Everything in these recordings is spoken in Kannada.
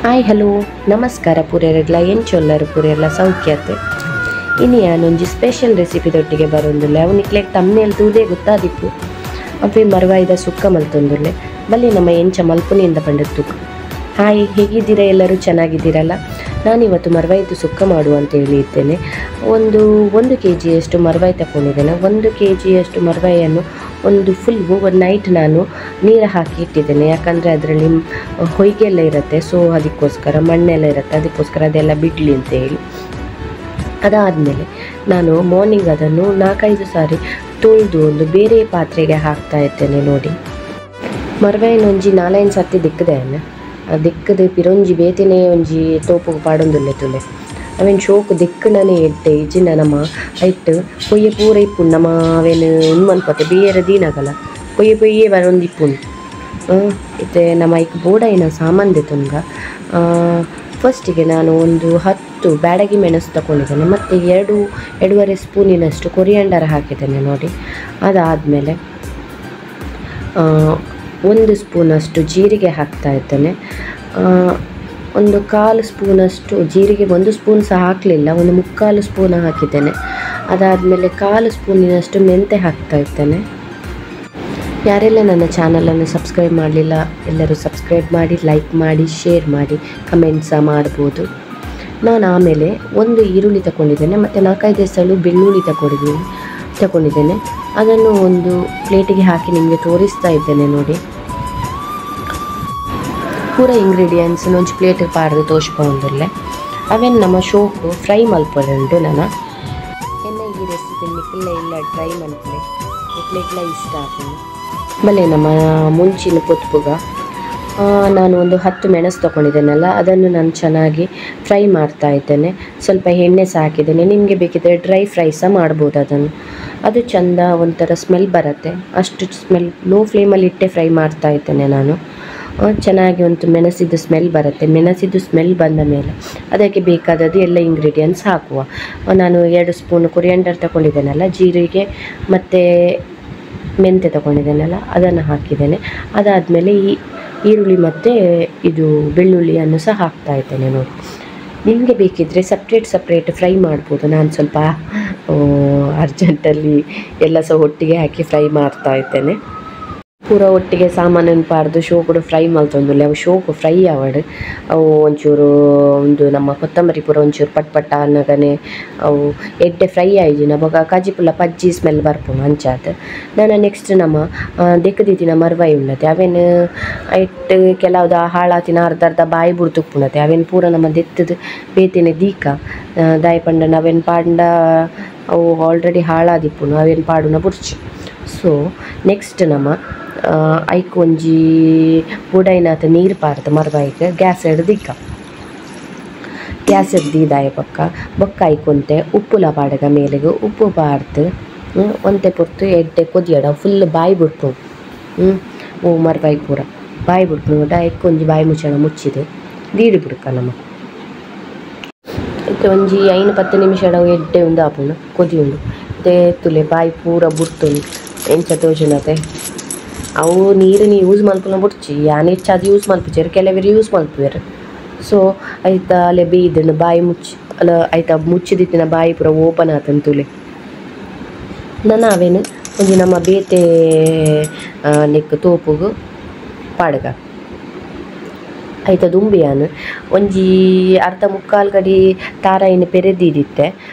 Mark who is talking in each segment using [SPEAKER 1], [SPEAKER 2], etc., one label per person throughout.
[SPEAKER 1] ಹಾಯ್ ಹಲೋ ನಮಸ್ಕಾರ ಪೂರೆರ್ಲ ಎಂಚೊಲ್ಲರು ಪೂರೆರ್ಲ ಸೌಖ್ಯತೆ ಇನ್ನು ಯಾನೊಂಜಿ ಸ್ಪೆಷಲ್ ರೆಸಿಪಿ ದೊಟ್ಟಿಗೆ ಬರೋಂದುಲ್ಲೆ ಅವನಿಕ್ಲೆ ತಮ್ಮೇಲೆ ತೂದೇ ಗೊತ್ತಾದಿಪ್ಪು ಅಪ್ಪೆ ಮರವಾಯ್ದ ಸುಕ್ಕ ಮಲ್ತೊಂದುಲ್ಲೆ ಬಲ್ಲಿ ನಮ್ಮ ಎಂಚ ಮಲ್ಪುನಿಂದ ಪಂಡತ್ತು. ಹಾಯ್, ಹೇಗಿದ್ದೀರಾ? ಎಲ್ಲರೂ ಚೆನ್ನಾಗಿದ್ದೀರಲ್ಲ? ನಾನಿವತ್ತು ಮರವಾಯ್ದು ಸುಕ್ಕ ಮಾಡುವ ಅಂತ ಹೇಳಿದ್ದೇನೆ. ಒಂದು ಕೆ ಜಿಯಷ್ಟು ಮರವಾಯಿ ತಗೊಂಡಿದ್ದೇನೆ. 1 ಕೆ ಜಿಯಷ್ಟು ಮರವಾಯಿಯನ್ನು ಒಂದು ನೈಟ್ ನಾನು ನೀರು ಹಾಕಿ ಇಟ್ಟಿದ್ದೇನೆ. ಯಾಕಂದರೆ ಅದರಲ್ಲಿ ಹೊಯ್ಗೆಲ್ಲ ಇರುತ್ತೆ, ಸೊ ಅದಕ್ಕೋಸ್ಕರ ಮಣ್ಣೆಲ್ಲ ಇರುತ್ತೆ, ಅದಕ್ಕೋಸ್ಕರ ಅದೆಲ್ಲ ಬಿಡಲಿ ಅಂತ ಹೇಳಿ. ಅದಾದಮೇಲೆ ನಾನು ಮಾರ್ನಿಂಗ್ ಅದನ್ನು 4-5 ಸಾರಿ ತೊಳೆದು ಒಂದು ಬೇರೆ ಪಾತ್ರೆಗೆ ಹಾಕ್ತಾ ಇದ್ದೇನೆ. ನೋಡಿ, ಮರವಾಯಿನ ಒಂಜಿ 4-5 ಸರ್ತಿ ದಿಕ್ಕದೇನೆ ದಿಕ್ಕದು ಪಿರೊಂಜಿ ಬೇತಿನೇ ಒಂಜಿ ತೋಪುಗೆ ಪಾಡೊಂದುಲ್ಲೆ ತುಲೆ ಅವೇನು ಶೋಕು ದಿಕ್ಕಣನೇ ಇಟ್ಟೆ ಇಜ್ಜಿನ ನಮ್ಮ ಐಟ್ ಪೊಯ್ಯೆ ಪೂರ ಇಪ್ಪುಂಡು. ನಮ್ಮ ಅವೇನು ಮನ್ಪತ್ತೆ ಬೇರೆ ದೀನಾಗಲ್ಲ ಪೊಯ್ಯೆ ಬರೊಂದು ಇಪ್ಪುಂಡು. ಇತ್ತೆ ನಮ್ಮ ಐಕ್ ಬೋಡಾಯಿನ ಸಾಮಾನ್ದೆ ತುಂಗ. ಫಸ್ಟಿಗೆ ನಾನು ಒಂದು 10 ಬ್ಯಾಡಗಿ ಮೆಣಸು ತಗೊಂಡಿದ್ದೇನೆ, ಮತ್ತು 2-2.5 ಸ್ಪೂನಿನಷ್ಟು ಕೊರಿಯಾಂಡರ್ ಹಾಕಿದ್ದೇನೆ. ನೋಡಿ, ಅದಾದಮೇಲೆ 1 ಸ್ಪೂನಷ್ಟು ಜೀರಿಗೆ ಹಾಕ್ತಾ ಇದ್ದೇನೆ. ಒಂದು 1/4 ಸ್ಪೂನಷ್ಟು ಜೀರಿಗೆ, 1 ಸ್ಪೂನ್ ಸಹ ಹಾಕಲಿಲ್ಲ, ಒಂದು 3/4 ಸ್ಪೂನ್ ಹಾಕಿದ್ದೇನೆ. ಅದಾದಮೇಲೆ 1/4 ಸ್ಪೂನಿನಷ್ಟು ಮೆಂತೆ ಹಾಕ್ತಾ ಇದ್ದೇನೆ. ಯಾರೆಲ್ಲ ನನ್ನ ಚಾನಲನ್ನು ಸಬ್ಸ್ಕ್ರೈಬ್ ಮಾಡಲಿಲ್ಲ ಎಲ್ಲರೂ ಸಬ್ಸ್ಕ್ರೈಬ್ ಮಾಡಿ, ಲೈಕ್ ಮಾಡಿ, ಶೇರ್ ಮಾಡಿ, ಕಮೆಂಟ್ ಸಹ ಮಾಡ್ಬೋದು. ನಾನು ಆಮೇಲೆ 1 ಈರುಳ್ಳಿ ತಗೊಂಡಿದ್ದೇನೆ, ಮತ್ತು 4-5 ಎಸಳು ಬೆಳ್ಳುಳ್ಳಿ ತಗೊಂಡಿದ್ದೇನೆ. ಅದನ್ನು ಒಂದು ಪ್ಲೇಟಿಗೆ ಹಾಕಿ ನಿಮಗೆ ತೋರಿಸ್ತಾ ಇದ್ದೇನೆ. ನೋಡಿ, ಪೂರ ಇಂಗ್ರೀಡಿಯೆಂಟ್ಸ್ ಒಂಜಿ ಪ್ಲೇಟಿಗೆ ಪಾಡ್ದು ತೋರಿಸ್ಕೊಂಡಲ್ಲೇ ಅವೇನು ನಮ್ಮ ಶೋಕು ಫ್ರೈ ಮಲ್ಪಡುಂಟು. ನಾನು ಈ ರೆಸಿಪಿ ನಿಕ್ಲೆ ಇಲ್ಲ ಟ್ರೈ ಮಲ್ಪಲೆ ನಿಕ್ಲೆಗ್ಲ ಇಷ್ಟ ಆಗ್ತದೆ. ಆಮೇಲೆ ನಮ್ಮ ಮುಂಚಿನ ಪೊತ್ತುಗ ನಾನು ಒಂದು 10 ಮೆಣಸು ತೊಗೊಂಡಿದ್ದೇನಲ್ಲ, ಅದನ್ನು ನಾನು ಚೆನ್ನಾಗಿ ಫ್ರೈ ಮಾಡ್ತಾ ಇದ್ದೇನೆ. ಸ್ವಲ್ಪ ಎಣ್ಣೆ ಸಹ ಹಾಕಿದ್ದೇನೆ. ನಿಮಗೆ ಬೇಕಿದ್ದರೆ ಡ್ರೈ ಫ್ರೈ ಸಹ ಮಾಡ್ಬೋದು. ಅದು ಚೆಂದ ಒಂಥರ ಸ್ಮೆಲ್ ಬರುತ್ತೆ, ಅಷ್ಟು ಸ್ಮೆಲ್ ಲೋ ಫ್ಲೇಮಲ್ಲಿ ಇಟ್ಟೆ ಫ್ರೈ ಮಾಡ್ತಾ ಇದ್ದೇನೆ ನಾನು. ಚೆನ್ನಾಗಿ ಒಂದು ಮೆಣಸಿದ್ದು ಸ್ಮೆಲ್ ಬರುತ್ತೆ. ಮೆಣಸಿದ್ದು ಸ್ಮೆಲ್ ಬಂದ ಮೇಲೆ ಅದಕ್ಕೆ ಬೇಕಾದದ್ದು ಎಲ್ಲ ಇಂಗ್ರೀಡಿಯೆಂಟ್ಸ್ ಹಾಕುವ. ನಾನು 2 ಸ್ಪೂನ್ ಕೊರಿಯಾಂಡರ್ ತಗೊಂಡಿದ್ದೇನಲ್ಲ, ಜೀರಿಗೆ ಮತ್ತು ಮೆಂತೆ ತಗೊಂಡಿದ್ದೇನಲ್ಲ, ಅದನ್ನು ಹಾಕಿದ್ದೇನೆ. ಅದಾದಮೇಲೆ ಈ ಈರುಳ್ಳಿ ಮತ್ತು ಇದು ಬೆಳ್ಳುಳ್ಳಿಯನ್ನು ಸಹ ಹಾಕ್ತಾ ಇದ್ದೇನೆ. ನೋಡಿ, ನಿಮಗೆ ಬೇಕಿದ್ದರೆ ಸಪ್ರೇಟ್ ಫ್ರೈ ಮಾಡ್ಬೋದು. ನಾನು ಸ್ವಲ್ಪ ಅರ್ಜೆಂಟಲ್ಲಿ ಎಲ್ಲ ಸಹ ಒಟ್ಟಿಗೆ ಹಾಕಿ ಫ್ರೈ ಮಾಡ್ತಾ ಇದ್ದೇನೆ. ಪೂರ ಒಟ್ಟಿಗೆ ಸಾಮಾನನ್ನು ಪಾರ್ದು ಶೋಕುಡು ಫ್ರೈ ಮಲ್ತೊಂದುಲ್ಲೆ ಅವು ಶೋಕು ಫ್ರೈ ಆವಡು. ಅವು ಒಂಚೂರು ನಮ್ಮ ಕೊತ್ತಂಬರಿ ಪೂರ ಒಂಚೂರು ಪಟ್ಪಟ್ಟ ಅನ್ನಗನೆ ಅವು ಎಡ್ಡೆ ಫ್ರೈ ಆಯ್ಜಿನ ಬೊಕ ಕಜಿಪುಲ್ಲ ಪಜ್ಜಿ ಸ್ಮೆಲ್ ಬರ್ಪುಂಡು ಅಂಚಾದ. ನಾನು ನೆಕ್ಸ್ಟ್ ನಮ್ಮ ದೆಕ್ಕದಿತ್ತಿನ ಮರವಾಯಿ ಉಳ್ಳತೆ ಅವೇನು ಐಟ್ ಕೆಲವ್ದು ಹಾಳಾತಿನ ಅರ್ಧ ಬಾಯಿ ಬುಡ್ತುಪ್ಪುಣತೆ ಅವೇನು ಪೂರ ನಮ್ಮ ದೆತ್ತದು ಬೇತಿನ ದೀಕ ದಾಯಿ ಪಂಡನ ಅವೇನು ಪಾಂಡ ಅವು ಆಲ್ರೆಡಿ ಹಾಳಾದಿಪ್ಪುನು ಅವೇನು ಪಾಡುನ ಬುರ್ಚಿ. ಸೊ ನೆಕ್ಸ್ಟ್ ನಮ್ಮ ಐಕ್ ಒಂಜಿ ಬುಡೈನಾಥ ನೀರು ಪಾರ್ದು ಮರವಾಯಿಗೆ ಗ್ಯಾಸ್ ಹಿಡ್ದಿಕ್ಕ ಗ್ಯಾಸ್ ಹಿಡ್ದಿದಾಯ ಬೊಕ್ಕ ಐಕೊಂತೆ ಉಪ್ಪುಲ ಪಾಡಗ ಮೇಲೆಗೆ ಉಪ್ಪು ಪಾರ್ದು ಒಂತೆ ಪೊರ್ತು ಎಡ್ಡೆ ಕೊದಿಯಡ ಫುಲ್ ಬಾಯಿ ಬಿಡ್ಪು. ಮರವಾಯಿ ಪೂರ ಬಾಯಿ ಬಿಡ್ಪು ಐಕ್ ಒಂಜಿ ಬಾಯಿ ಮುಚ್ಚಳ ಮುಚ್ಚಿದೆ ದೀಡಿ ಬಿಡ್ಕ ನಮ್ಮ ಇತ್ತೆ ಒಂಜಿ 5-10 ನಿಮಿಷ ಎಡ್ಡೆ ಉಂದು ಆಪುಂಡು ಕೊದಿಯುಂಡು ತುಲೆ ಬಾಯಿ ಪೂರ ಬುಡ್ತುಂಡು ಎಂಚ ತೋಜುನತೆ. ಅವು ನೀರನ್ನು ಯೂಸ್ ಮಲ್ಪುನ ಬುಡ್ಚಿ ಯಾನು ಹೆಚ್ಚಾದ ಯೂಸ್ ಮಲ್ಪುಜೆರ್, ಕೆಲವರು ಯೂಸ್ ಮಲ್ಪುವೆರು. ಸೊ ಐತ ಅಲ್ಲೇ ಬೇಯ್ದನು ಬಾಯಿ ಮುಚ್ಚಿ ಅಲ್ಲ ಐತ ಮುಚ್ಚಿದಿತ್ತಿನ ಬಾಯಿ ಪೂರ ಓಪನ್ ಆತನ ತುಲೆ. ನಾನು ಅವೇನು ಒಂಜಿ ನಮ್ಮ ಬೇತೆ ನೆಕ್ ತೋಪುಗು ಪಾಡ್ಗ ಐತ ದುಂಬಿಯಾನು ಒಂಜಿ ಅರ್ಧ ಮುಕ್ಕಾಲು ಗಡಿ ತಾರಾಯಿನ ಪೆರೆದಿದ್ದಿತ್ತೆ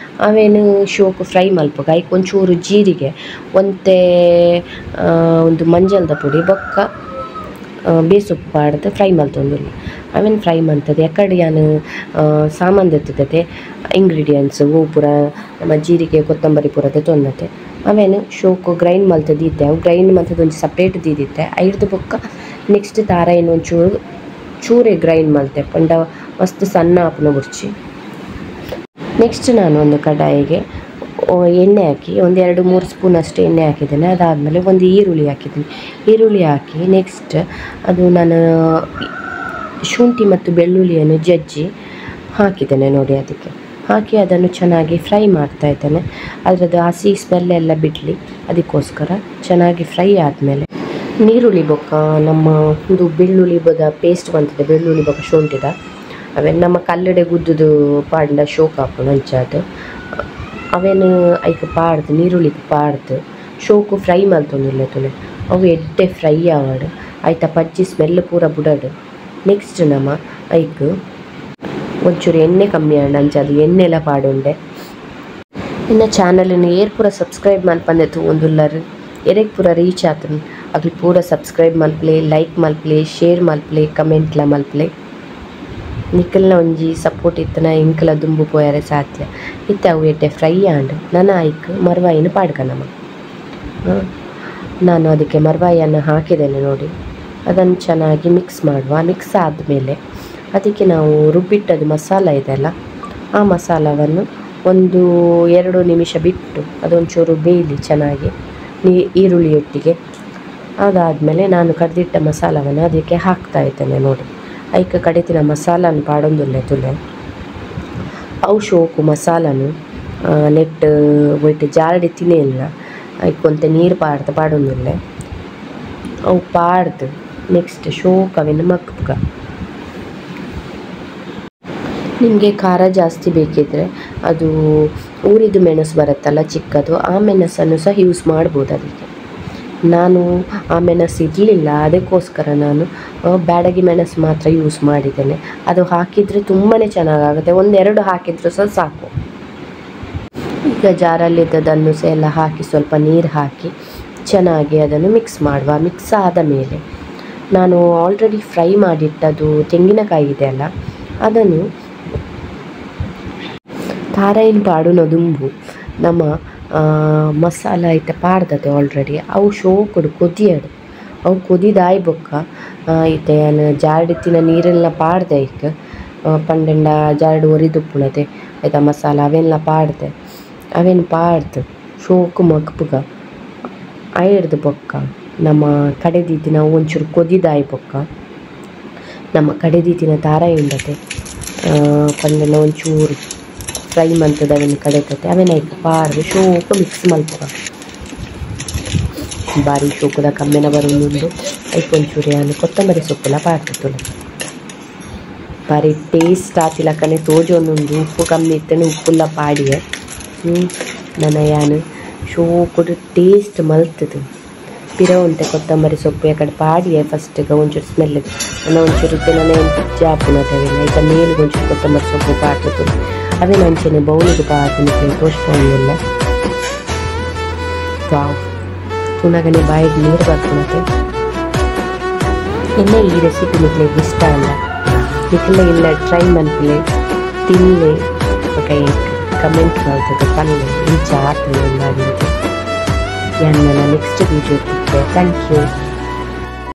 [SPEAKER 1] ಅವೇನು ಶೋಕು ಫ್ರೈ ಮಲ್ಪಗ ಐಕ್ ಒಂಚೂರು ಜೀರಿಗೆ ಒಂದು ಮಂಜಲ್ದ ಪುಡಿ ಬೊಕ್ಕ ಬೇಸೊಪ್ಪು ಪಾಡ್ದು ಫ್ರೈ ಮಲ್ತೊಂದುಲ್ಲೆ ಅವೇನು ಫ್ರೈ ಮಲ್ತದೆ. ಯಾಕಡೆ ಯಾನು ಸಾಮಾನು ತೆತ್ತದತೆ ಇಂಗ್ರೀಡಿಯೆಂಟ್ಸ್ ಹೂ ಪೂರ ನಮ್ಮ ಜೀರಿಗೆ ಕೊತ್ತಂಬರಿ ಪೂರದ ತೊಂದತೆ ಅವೇನು ಶೋಕು ಗ್ರೈಂಡ್ ಮಲ್ತದಿದ್ದೆ. ಅವು ಗ್ರೈಂಡ್ ಮಲ್ತದ ಒಂಜಿ ಸಪ್ರೇಟ್ ದಿದ್ದಿತ್ತೆ ಐಡ್ದು ಬೊಕ್ಕ ನೆಕ್ಸ್ಟ್ ತಾರಾಯಿನ ಚೂರೆ ಗ್ರೈಂಡ್ ಮಲ್ತೆ ಪಂಡ ಮಸ್ತ್ ಸಣ್ಣ ಆಪುನ ಬುರ್ಚಿ. ನೆಕ್ಸ್ಟ್ ನಾನು ಒಂದು ಕಡಾಯಿಗೆ ಎಣ್ಣೆ ಹಾಕಿ ಒಂದು 2-3 ಸ್ಪೂನ್ ಅಷ್ಟು ಎಣ್ಣೆ ಹಾಕಿದ್ದೇನೆ. ಅದಾದಮೇಲೆ ಒಂದು ಈರುಳ್ಳಿ ಹಾಕಿ ನೆಕ್ಸ್ಟ್ ಅದು ನಾನು ಶುಂಠಿ ಮತ್ತು ಬೆಳ್ಳುಳ್ಳಿಯನ್ನು ಜಜ್ಜಿ ಹಾಕಿದ್ದೇನೆ. ನೋಡಿ, ಅದಕ್ಕೆ ಹಾಕಿ ಅದನ್ನು ಚೆನ್ನಾಗಿ ಫ್ರೈ ಮಾಡ್ತಾ ಇದ್ದೇನೆ. ಅದರದ್ದು ಹಸಿ ಸ್ಮೆಲ್ಲೆಲ್ಲ ಬಿಡಲಿ ಅದಕ್ಕೋಸ್ಕರ ಚೆನ್ನಾಗಿ ಫ್ರೈ ಆದಮೇಲೆ ನೀರುಳ್ಳಿ ಬೊಕ್ಕ ನಮ್ಮ ಇದು ಬೆಳ್ಳುಳ್ಳಿ ಬದ ಪೇಸ್ಟ್ ಬಂದಿದೆ, ಬೆಳ್ಳುಳ್ಳಿ ಬೊಕ್ಕ ಶುಂಠಿದ ಅವೇನು ನಮ್ಮ ಕಲ್ಲಡೆ ಗುದ್ದುದು ಪಾಂಡ ಶೋಕ್ ಹಾಕೊಂಡು ಅಂಚಾದು ಅವೇನು ಐಕೆ ಪಾಡ್ದು ನೀರುಳ್ಳಿಗೆ ಪಾಡ್ದು ಶೋಕು ಫ್ರೈ ಮಲ್ತೊಂದಿಲ್ಲ ತುಲೆ ಅವು ಎಡ್ಡೆ ಫ್ರೈ ಆವಾಡು ಆಯ್ತಾ ಪಜ್ಜಿ ಸ್ಮೆಲ್ ಪೂರ ಬುಡಡು. ನೆಕ್ಸ್ಟ್ ನಮ್ಮ ಐಕ್ ಒಂಚೂರು ಎಣ್ಣೆ ಕಮ್ಮಿ ಆಂಡ ಅಂಚದು ಎಣ್ಣೆಲ್ಲ ಪಾಡುಂಡೆ. ಇನ್ನು ಚಾನಲ್ನ ಏರ್ ಪೂರ ಸಬ್ಸ್ಕ್ರೈಬ್ ಮಲ್ಪಂದೆ ತೂಂದುಲ್ಲರು ಎರೆಗ್ ಪೂರ ರೀಚ್ ಆತನು ಅಗ್ಲಿ ಪೂರ ಸಬ್ಸ್ಕ್ರೈಬ್ ಮಲ್ಪಲೆ, ಲೈಕ್ ಮಲ್ಪಲೆ, ಶೇರ್ ಮಲ್ಪಲೆ, ಕಮೆಂಟ್ಲ ಮಲ್ಪಲೆ. ನಿಖಲ್ನ ಒಂಜಿ ಸಪೋರ್ಟ್ ಇತ್ತನ ಇಂಕಲ ದುಂಬು ಪೋಯರೆ ಸಾಧ್ಯ ಇತ್ತೆ ಅವು ಎಡ್ಡೆ ಫ್ರೈ ಆಂಡ್ ನನ್ನ ಐಕ್ ಮರ್ವಾಯಿನ ಪಾಡ್ಕನಮ್ಮ. ನಾನು ಅದಕ್ಕೆ ಮರ್ವಾಯಿಯನ್ನು ಹಾಕಿದ್ದೇನೆ ನೋಡಿ. ಅದನ್ನು ಚೆನ್ನಾಗಿ ಮಿಕ್ಸ್ ಮಾಡುವ. ಮಿಕ್ಸ್ ಆದಮೇಲೆ ಅದಕ್ಕೆ ನಾವು ರುಬ್ಬಿಟ್ಟದು ಮಸಾಲ ಇದೆಯಲ್ಲ ಆ ಮಸಾಲವನ್ನು 1-2 ನಿಮಿಷ ಬಿಟ್ಟು ಅದೊಂಚೂರು ಬೇಯಲಿ ಚೆನ್ನಾಗಿ ಈರುಳ್ಳಿಯೊಟ್ಟಿಗೆ. ಅದಾದಮೇಲೆ ನಾನು ಕಡ್ದಿಟ್ಟ ಮಸಾಲವನ್ನು ಅದಕ್ಕೆ ಹಾಕ್ತಾ ಇದ್ದೇನೆ ನೋಡಿ. ಐಕ ಕಡೆತಿನ ಮಸಾಲನ ಪಾಡೊಂದುಲ್ಲೆ ತುಲೆ ಅವು ಶೋಕು ಮಸಾಲನು ನೆಟ್ ಒಯ್ಟ್ ಜಾರಡಿ ತಿನ್ನಿಲ್ಲ ಐಕೊಂತ ನೀರು ಪಾಡೊಂದುಲ್ಲೆ ಅವು ಪಾಡ್ದು ನೆಕ್ಸ್ಟ್ ಶೋಕ್ ಅವೆನ್ನು ಮಕ್ಕಗ. ನಿಮಗೆ ಖಾರ ಜಾಸ್ತಿ ಬೇಕಿದ್ದರೆ ಅದು ಊರಿದು ಮೆಣಸು ಬರುತ್ತಲ್ಲ ಚಿಕ್ಕದು, ಆ ಮೆಣಸನ್ನು ಸಹ ಯೂಸ್ ಮಾಡ್ಬೋದು ಅದಕ್ಕೆ. ನಾನು ಆ ಮೆಣಸು ಇರಲಿಲ್ಲ, ಅದಕ್ಕೋಸ್ಕರ ನಾನು ಬ್ಯಾಡಗಿ ಮೆಣಸು ಮಾತ್ರ ಯೂಸ್ ಮಾಡಿದ್ದೇನೆ. ಅದು ಹಾಕಿದರೆ ತುಂಬಾ ಚೆನ್ನಾಗಾಗುತ್ತೆ. 1-2 ಹಾಕಿದರೂ ಸಹ ಸಾಕು. ಈಗ ಜಾರಲ್ಲಿದ್ದದನ್ನು ಸಹ ಎಲ್ಲ ಹಾಕಿ ಸ್ವಲ್ಪ ನೀರು ಹಾಕಿ ಚೆನ್ನಾಗಿ ಅದನ್ನು ಮಿಕ್ಸ್ ಮಾಡುವ. ಮಿಕ್ಸ್ ಆದ ಮೇಲೆ ನಾನು ಆಲ್ರೆಡಿ ಫ್ರೈ ಮಾಡಿಟ್ಟದು ತೆಂಗಿನಕಾಯಿ ಇದೆ ಅಲ್ಲ ಅದನ್ನು ತಾರಾಯಿನ ಪಾಡುನ ದುಂಬು ನಮ್ಮ ಮಸಾಲ ಐತೆ ಪಾಡ್ದದೆ ಆಲ್ರೆಡಿ ಅವು ಶೋಕುಡು ಕೊದಿಯಡು. ಅವು ಕೊದಿದಾಯಿ ಬೊಕ್ಕ ಐತೆ ಏನು ಜಾರಡಿತ್ತಿನ ನೀರೆಲ್ಲ ಪಾಡ್ದೆ ಐಕ್ ಪಂಡೆಂಡ ಜಾರಡು ಒರಿದುಪ್ಪುಣತೆ ಆಯ್ತಾ ಮಸಾಲ ಅವೆಲ್ಲ ಪಾಡ್ದೆ ಅವೇನು ಪಾಡ್ದು ಶೋಕು ಮಗ್ಪುಗ ಐಡ್ದು ಬೊಕ್ಕ ನಮ್ಮ ಕಡೆದಿತ್ತಿನ ಒಂಚೂರು ಕೊದಿದಾಯಿ ಬೊಕ್ಕ ನಮ್ಮ ಕಡೆದಿತ್ತಿನ ತಾರಾಯಿ ಉಂಡತೆ ಪಂಡೆಂಡ ಒಂಚೂರು ಫ್ರೈ ಮಲ್ತದ ಅವೇನು ಕಡೆತತೆ ಅವೇನು ಐತೆ ಪಾಡ್ದು ಶೋಕು ಮಿಕ್ಸ್ ಮಲ್ಪುಗ. ಬಾರಿ ಶೋಕುದ ಕಮ್ಮಿನ ಬರೋದು ಐಕೊಂಚೂರು ಏನು ಕೊತ್ತಂಬರಿ ಸೊಪ್ಪೆಲ್ಲ ಪಾಡ್ತಿತ್ತು. ಬಾರಿ ಟೇಸ್ಟ್ ಆತಿಲ್ಲ ಕಣೆ ತೋಜೊಂದುಂಡು ಉಪ್ಪು ಕಮ್ಮಿ ಇತ್ತೇನೆ ಉಪ್ಪುಲ್ಲ ಪಾಡಿಯೆ ನನ್ನ ಯಾನು ಶೋಕುಡು ಟೇಸ್ಟ್ ಮಲ್ತದು ಪಿರ ಉಂಟೆ ಕೊತ್ತಂಬರಿ ಸೊಪ್ಪು ಯಾಕಡೆ ಪಾಡಿಯೆ ಫಸ್ಟಿಗೆ ಒಂಚೂರು ಸ್ಮೆಲ್ ನನ್ನ ಒಂಚೂರು ಇತ್ತೆ ನನ್ನ ಜಾಪುನತವೇನು ಆಯ್ತಾ ಮೇಲಿಗೆ ಒಂಚೂರು ಕೊತ್ತಂಬರಿ ಸೊಪ್ಪು ಪಾಡ್ತಿತ್ತು ಅವೇನು ಅಂಚೆನೆ ಬೌಲಿಗೆ ಪಾಡ್ತೀನಿ ತೋರಿಸ್ಕೊಂಡಿಲ್ಲ. ವಾವ್ ತುನಗನೆ ಬಾಯಿಗೆ ನೀರು ಬರ್ಕೊಳತ್ತೆ. ಇನ್ನು ಈ ರೆಸಿಪಿ ನಿಮಗೆ ಇಷ್ಟ ಅಲ್ಲ ನಿಖಲೆ ಇಲ್ಲ ಟ್ರೈ ಮನ್ಪಲೆ ತಿನ್ನಲೆ ಕೈ ಕಮೆಂಟ್ ಮಾಡ್ತದೆ ಪಲ್ಲೆ ರೀಚ್ ಆಗ್ತದೆ ಎಲ್ಲ ಯಾರು ನನ್ನ ನೆಕ್ಸ್ಟ್ ವೀಡಿಯೋ ಕೊಟ್ಟೆ. Thank you.